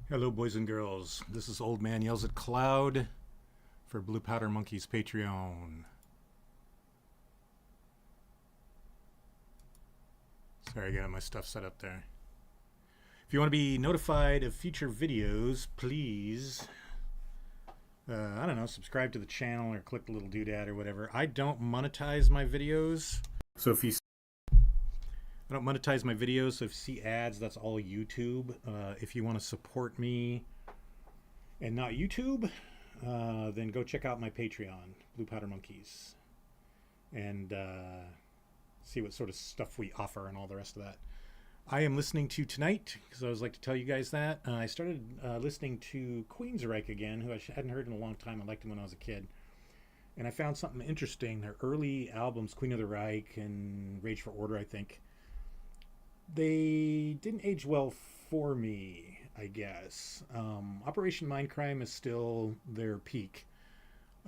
Hello, boys and girls. This is Old Man Yells at Cloud for Blue Powder Monkey's Patreon. Sorry, I got my stuff set up there. If you want to be notified of future videos, please, I don't know, subscribe to the channel or click the little doodad or whatever. I don't monetize my videos. So if you I don't monetize my videos, so if you see ads, that's all YouTube. If you want to support me and not YouTube, then go check out my Patreon, Blue Powder Monkeys, and see what sort of stuff we offer and all the rest of that. I am listening to tonight, because I always like to tell you guys that. I started listening to Queensryche again, who I hadn't heard in a long time. I liked him when I was a kid. And I found something interesting. Their early albums, Queen of the Reich and Rage for Order, I think, they didn't age well for me, I guess. Operation Mindcrime is still their peak.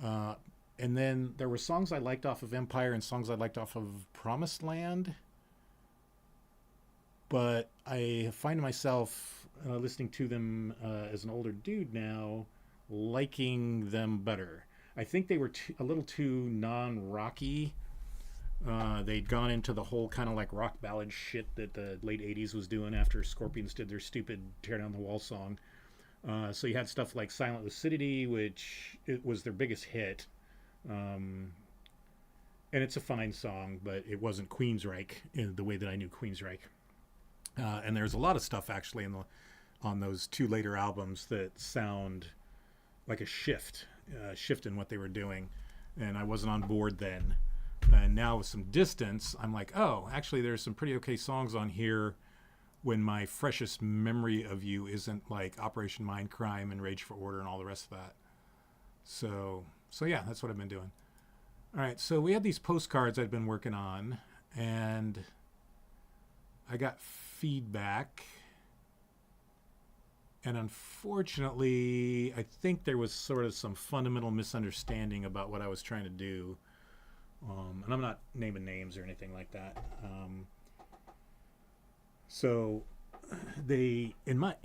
And then there were songs I liked off of Empire and songs I liked off of Promised Land. But I find myself listening to them as an older dude now, liking them better. I think they were a little too non-rocky. They'd gone into the whole kind of like rock ballad shit that the late 80s was doing after Scorpions did their stupid Tear Down the Wall song. So you had stuff like Silent Lucidity, which it was their biggest hit. And it's a fine song, but it wasn't Queensryche in the way that I knew Queensryche. And there's a lot of stuff actually on those two later albums that sound like a shift in what they were doing. And I wasn't on board then. And now with some distance, I'm like, oh, actually there's some pretty okay songs on here when my freshest memory of you isn't like Operation Mindcrime and Rage for Order and all the rest of that. So yeah, that's what I've been doing. All right, so we had these postcards I'd been working on, and I got feedback. And unfortunately, I think there was sort of some fundamental misunderstanding about what I was trying to do. And I'm not naming names or anything like that. So they, in my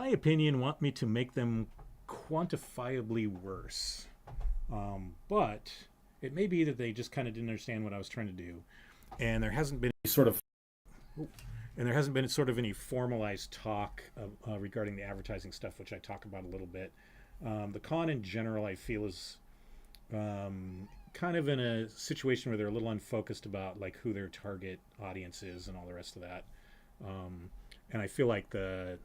opinion, want me to make them quantifiably worse. But it may be that they just kind of didn't understand what I was trying to do, and there hasn't been any formalized talk regarding the advertising stuff, which I talk about a little bit. The con in general, I feel, is kind of in a situation where they're a little unfocused about like who their target audience is and all the rest of that. And I feel like the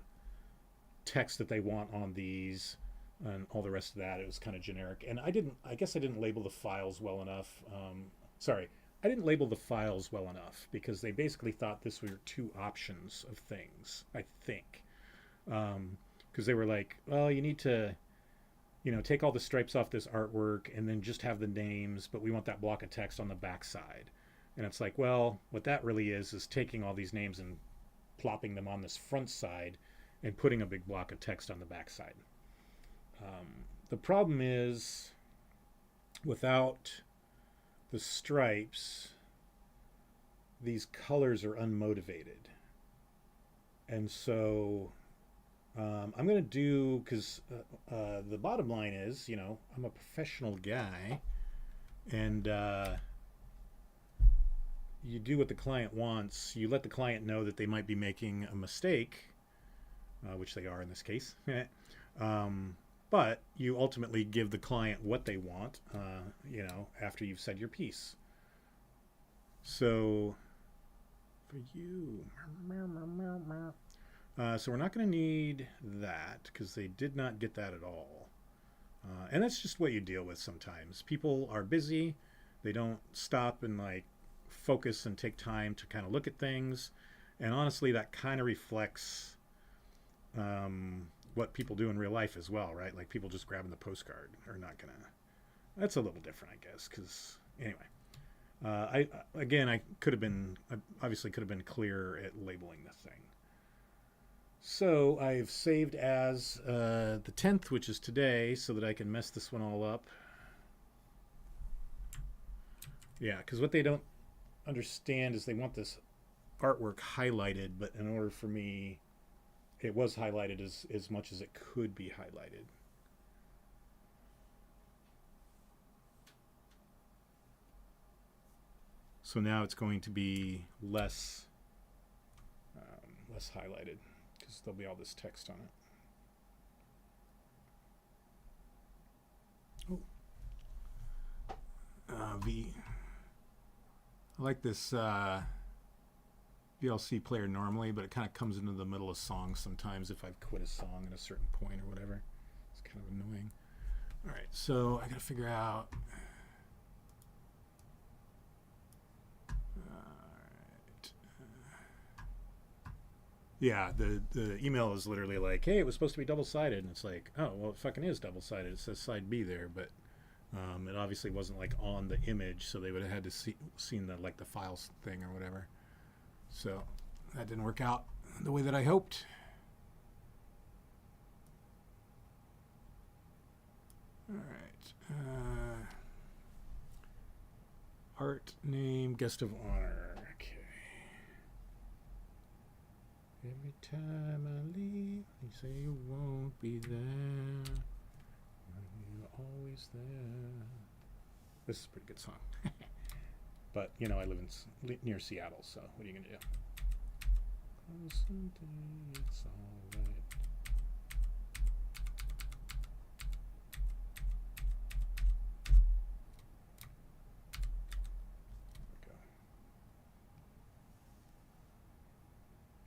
text that they want on these and all the rest of that, it was kind of generic. And I guess I didn't label the files well enough. I didn't label the files well enough because they basically thought this were two options of things, I think. Because they were like, well, you need to, take all the stripes off this artwork and then just have the names, but we want that block of text on the back side. And it's like, well, what that really is taking all these names and plopping them on this front side and putting a big block of text on the back side. The problem is, without the stripes, these colors are unmotivated. And so I'm going to do, because the bottom line is, I'm a professional guy, and you do what the client wants. You let the client know that they might be making a mistake, which they are in this case. But you ultimately give the client what they want, after you've said your piece. So, for you, so we're not going to need that because they did not get that at all. And that's just what you deal with sometimes. People are busy. They don't stop and like focus and take time to kind of look at things. And honestly, that kind of reflects what people do in real life as well, right? Like people just grabbing the postcard are not gonna. That's a little different, I guess. Because anyway, I obviously could have been clearer at labeling the thing. So I've saved as the 10th, which is today, so that I can mess this one all up. Yeah, because what they don't understand is they want this artwork highlighted, but in order for me it was highlighted as much as it could be highlighted. So now it's going to be less less highlighted because there'll be all this text on it. Oh, I like this VLC player normally, but it kind of comes into the middle of songs sometimes if I've quit a song at a certain point or whatever. It's kind of annoying. All right, so I got to figure out. Yeah, the email is literally like, hey, it was supposed to be double-sided, and it's like, oh, well, it fucking is double-sided. It says side B there, but it obviously wasn't like on the image, so they would have had to seen the like the files thing or whatever. So that didn't work out the way that I hoped. All right. Art name, guest of honor. Every time I leave, you say you won't be there. You're always there. This is a pretty good song. But, you know, I live in near Seattle, so what are you going to do? It's all right.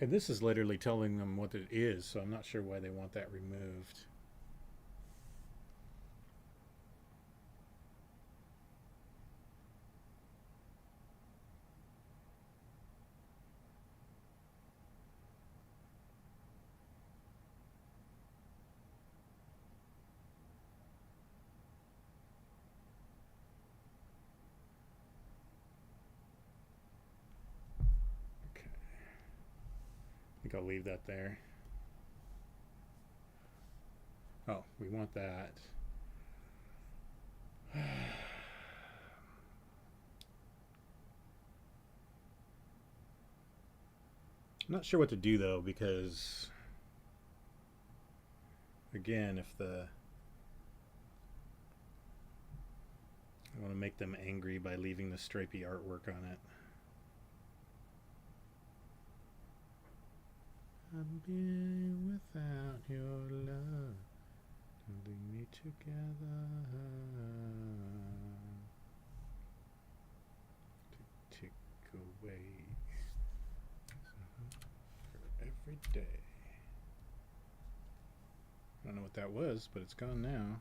And this is literally telling them what it is, so I'm not sure why they want that removed. I think I'll leave that there. Oh, we want that. I'm not sure what to do though, because again, if I want to make them angry by leaving the stripy artwork on it. I'm being without your love, holding me together to take away for every day. I don't know what that was, but it's gone now.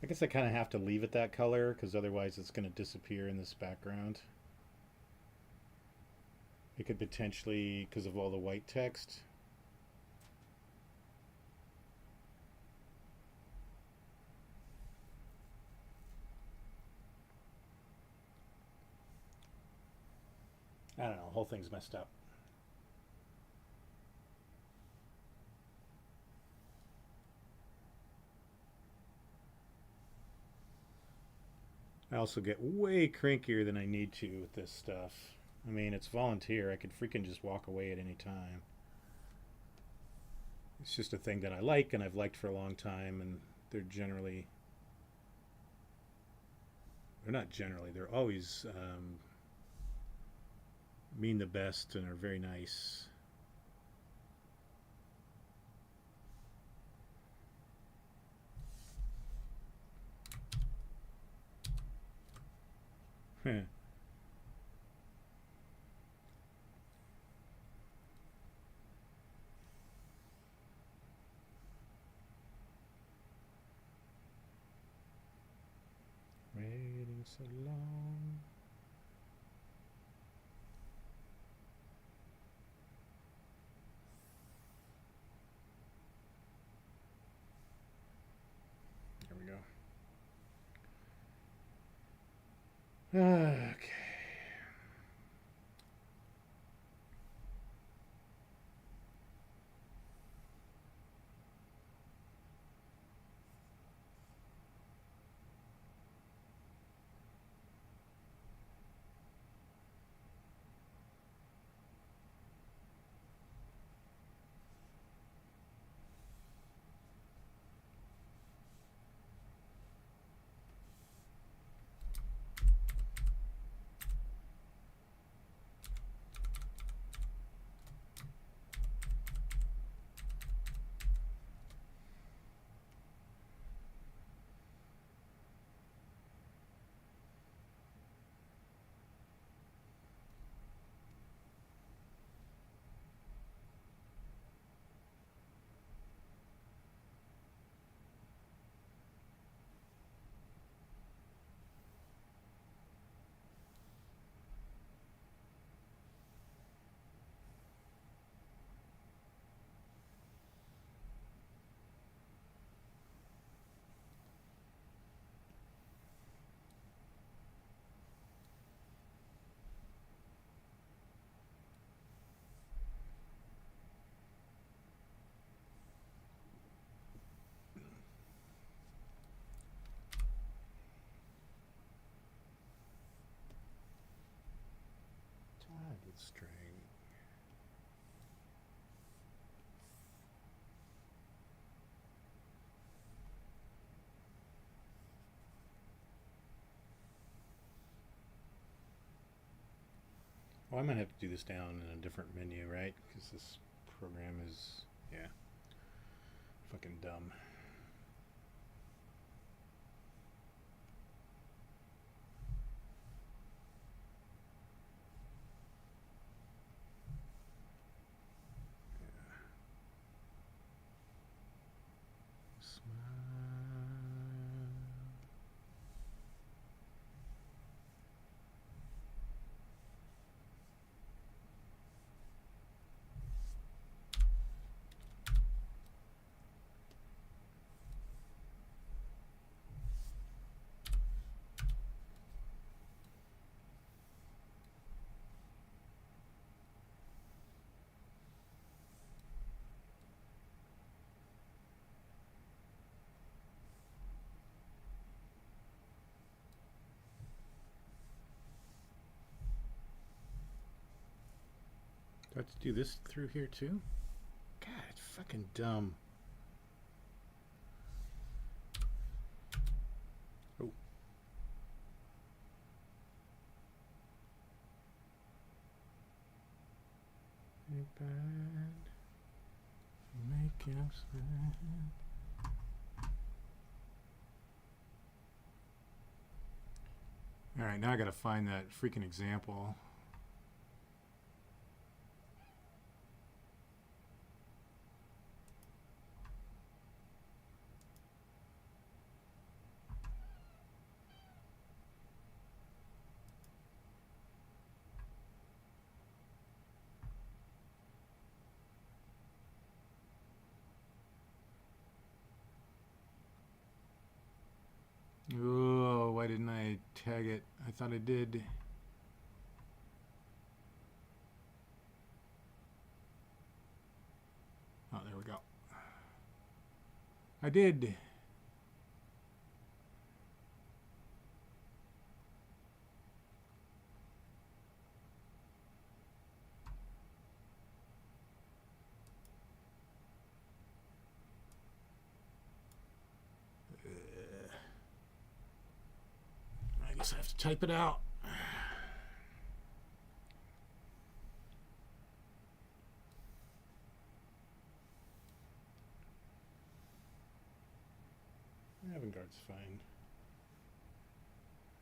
I guess I kind of have to leave it that color because otherwise it's going to disappear in this background. It could potentially, because of all the white text. I don't know, the whole thing's messed up. I also get way crankier than I need to with this stuff. I mean, it's volunteer. I could freaking just walk away at any time. It's just a thing that I like and I've liked for a long time, and they're not generally, they're always mean the best and are very nice. Waiting so long. There we go. Okay. string. Well, I might have to do this down in a different menu, right? Because this program is, yeah, fucking dumb. Do I have to do this through here too? God, it's fucking dumb. Oh. Make us bad. All right, now I gotta find that freaking example. Oh, why didn't I tag it? I thought I did. Oh, there we go. I did. I guess I have to type it out. Avant-garde's fine.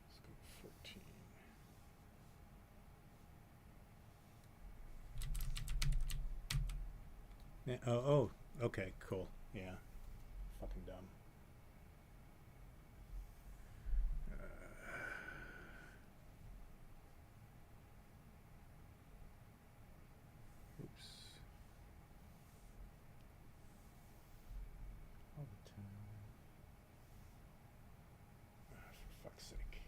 Let's go 14. Oh, okay, cool. Yeah. Fucking dumb. Oops. All the time. For fuck's sake.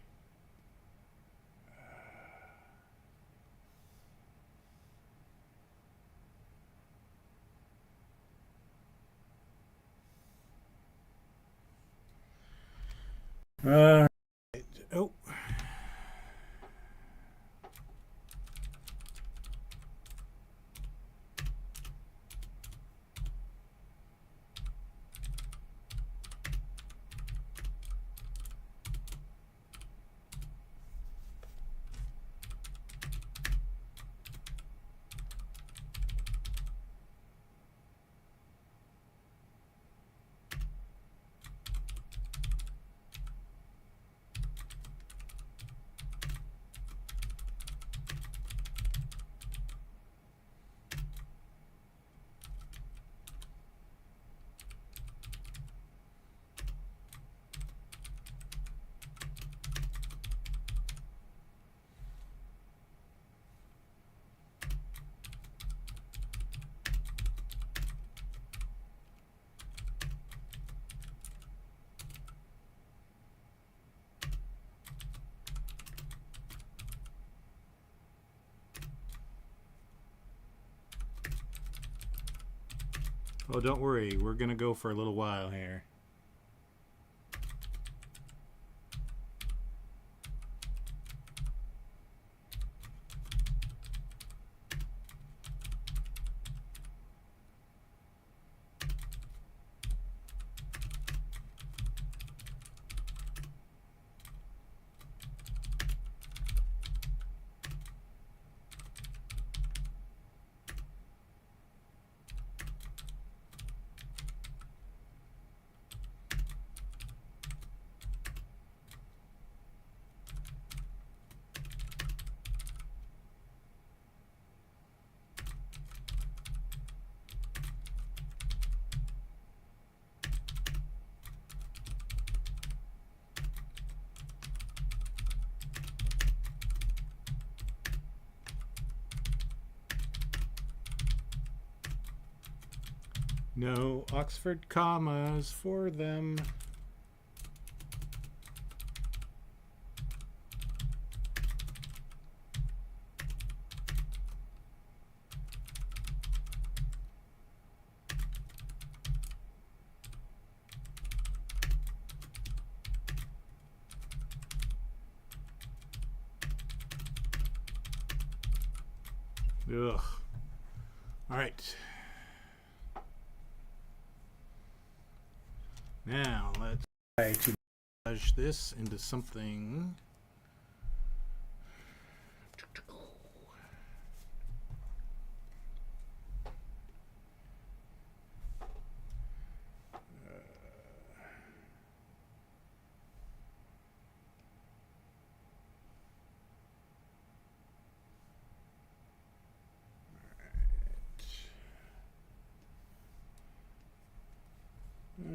Oh. Oh, don't worry. We're going to go for a little while here. No Oxford commas for them. Ugh. All right. Now let's try to merge this into something.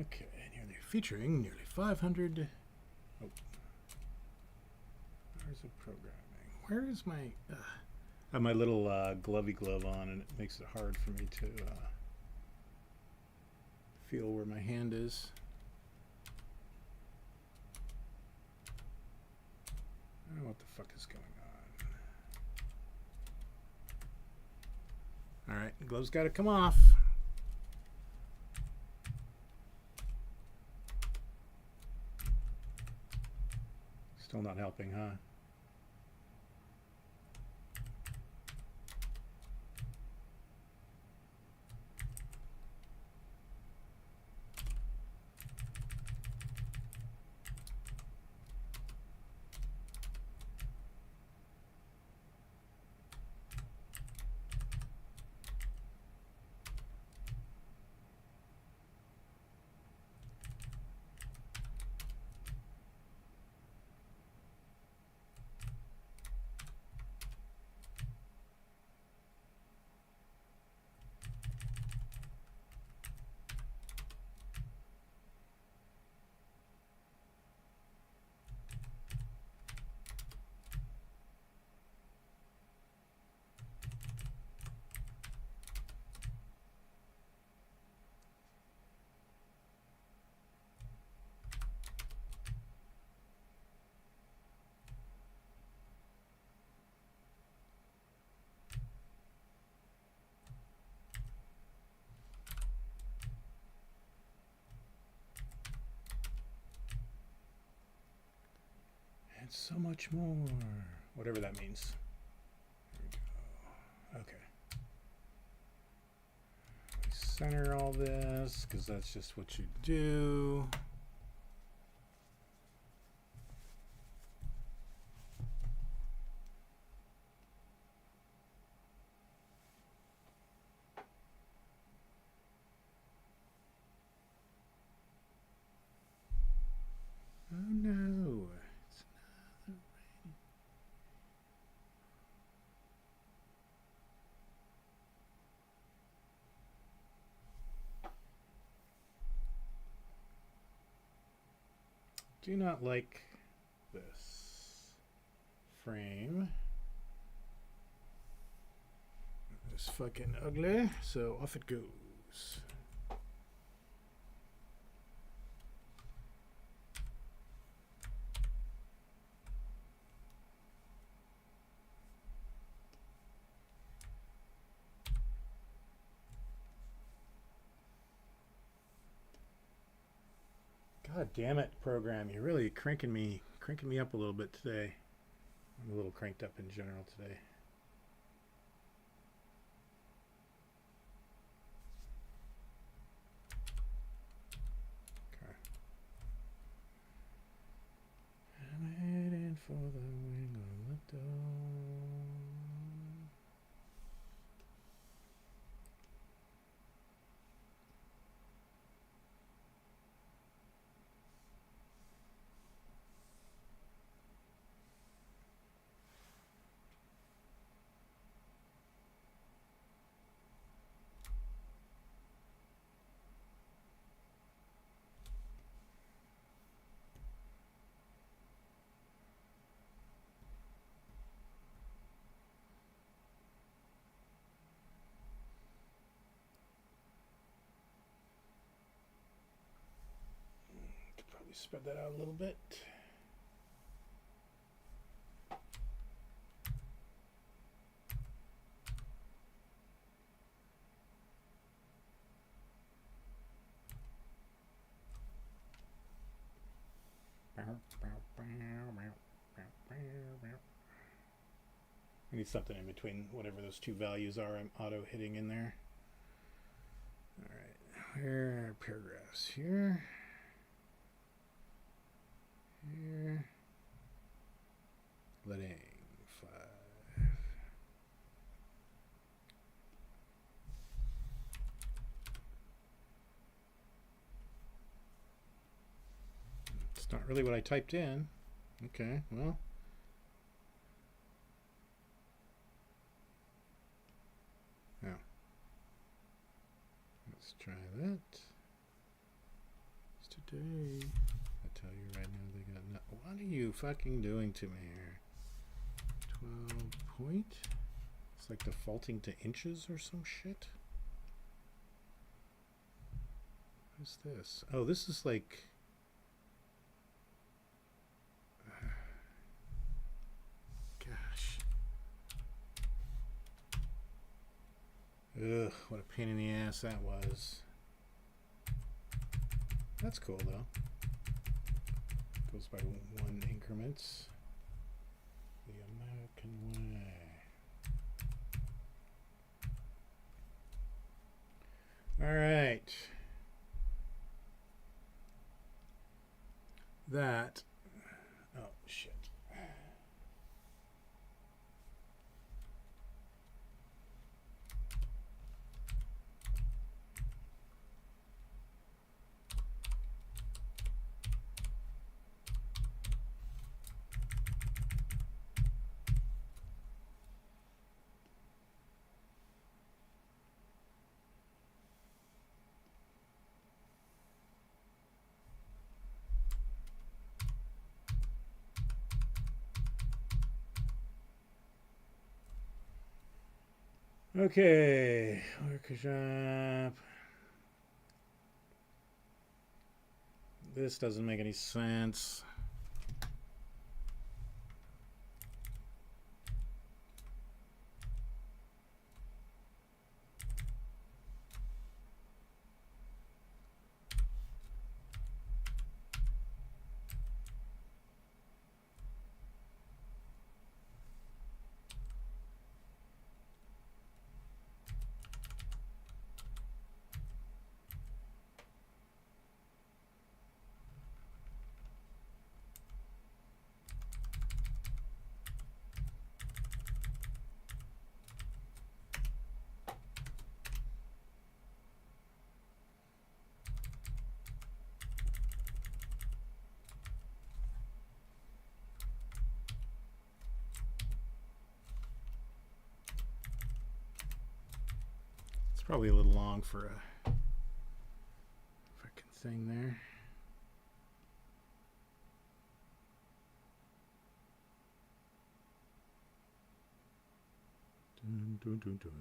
Okay, featuring nearly 500. Oh, where's the programming? Where is my? I have my little glovey glove on, and it makes it hard for me to feel where my hand is. I don't know what the fuck is going on. All right, the glove's got to come off. Still not helping, huh? And so much more. Whatever that means. Here we go. Okay. Center all this, because that's just what you do. Oh no. It's not raining. Do not like this frame. It's fucking ugly, so off it goes. God damn it, program! You're really cranking me up a little bit today. I'm a little cranked up in general today. Okay. I'm heading for the wing on the dawn. spread that out a little bit. I need something in between whatever those two values are I'm auto hitting in there. All right, where are paragraphs? Here. Here. Letting 5. It's not really what I typed in. Okay, well. Now, let's try that. It's today. I tell you right now, they got no. What are you fucking doing to me here? 12 point. It's like defaulting to inches or some shit. What is this? Oh, this is like. Gosh. Ugh, what a pain in the ass that was. That's cool though. Goes by 1 increments. The American way. All right. That. Oh, shit. Okay, workshop. This doesn't make any sense. Probably a little long for a freaking thing there. Dun, dun, dun, dun.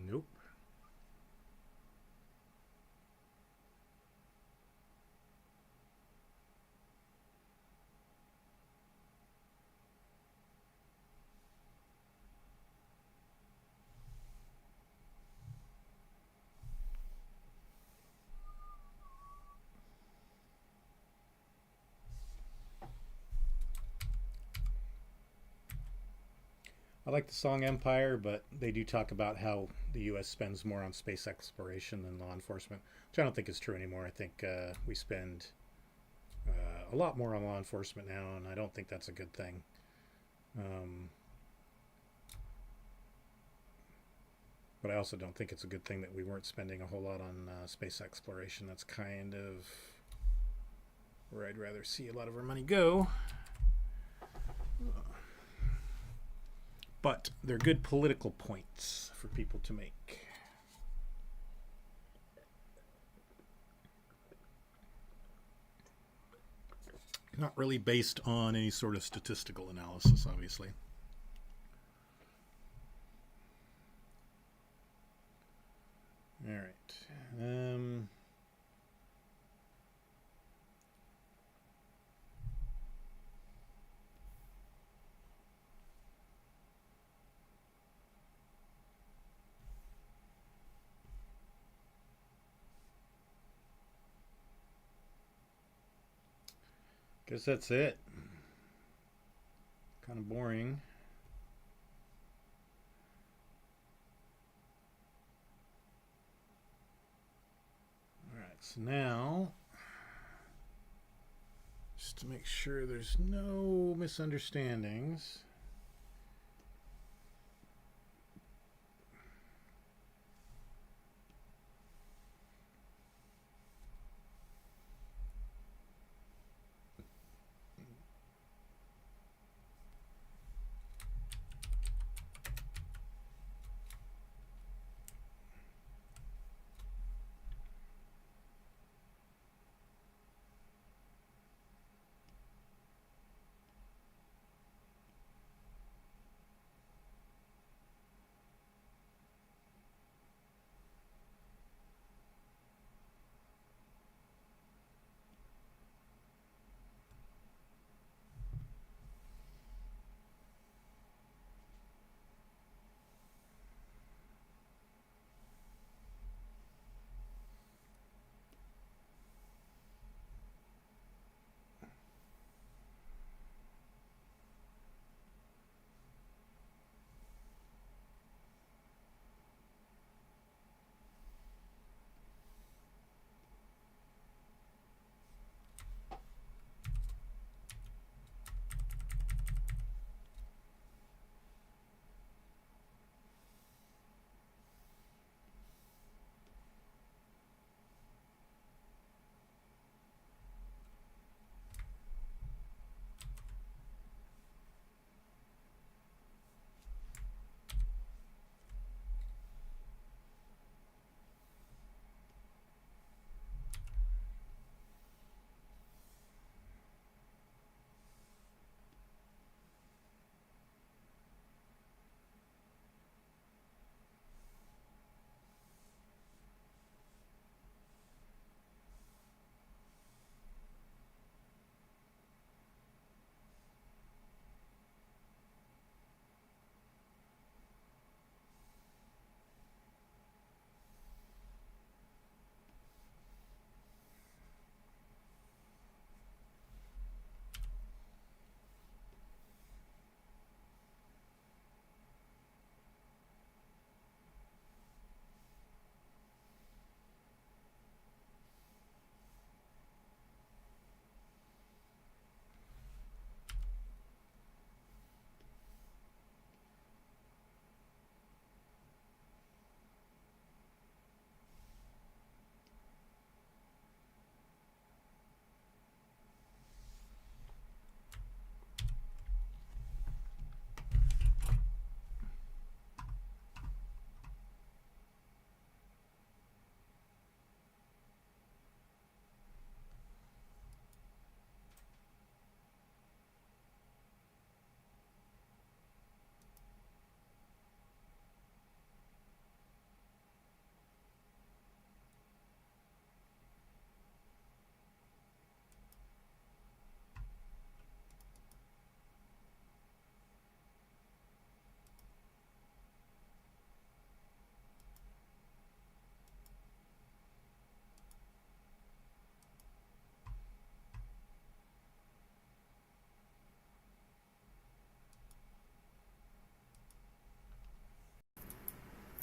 Nope. I like the song Empire, but they do talk about how the U.S. spends more on space exploration than law enforcement, which I don't think is true anymore. I think we spend a lot more on law enforcement now, and I don't think that's a good thing. But I also don't think it's a good thing that we weren't spending a whole lot on space exploration. That's kind of where I'd rather see a lot of our money go. But they're good political points for people to make. Not really based on any sort of statistical analysis, obviously. All right. Guess that's it. Kind of boring. All right, so now, just to make sure there's no misunderstandings.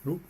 Oop.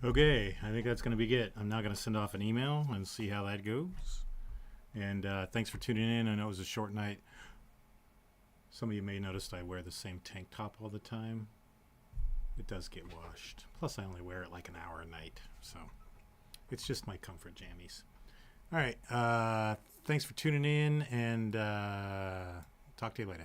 Okay, I think that's going to be it. I'm now going to send off an email and see how that goes. And thanks for tuning in. I know it was a short night. Some of you may notice I wear the same tank top all the time. It does get washed. Plus, I only wear it like an hour a night. So it's just my comfort jammies. All right. Thanks for tuning in, and talk to you later.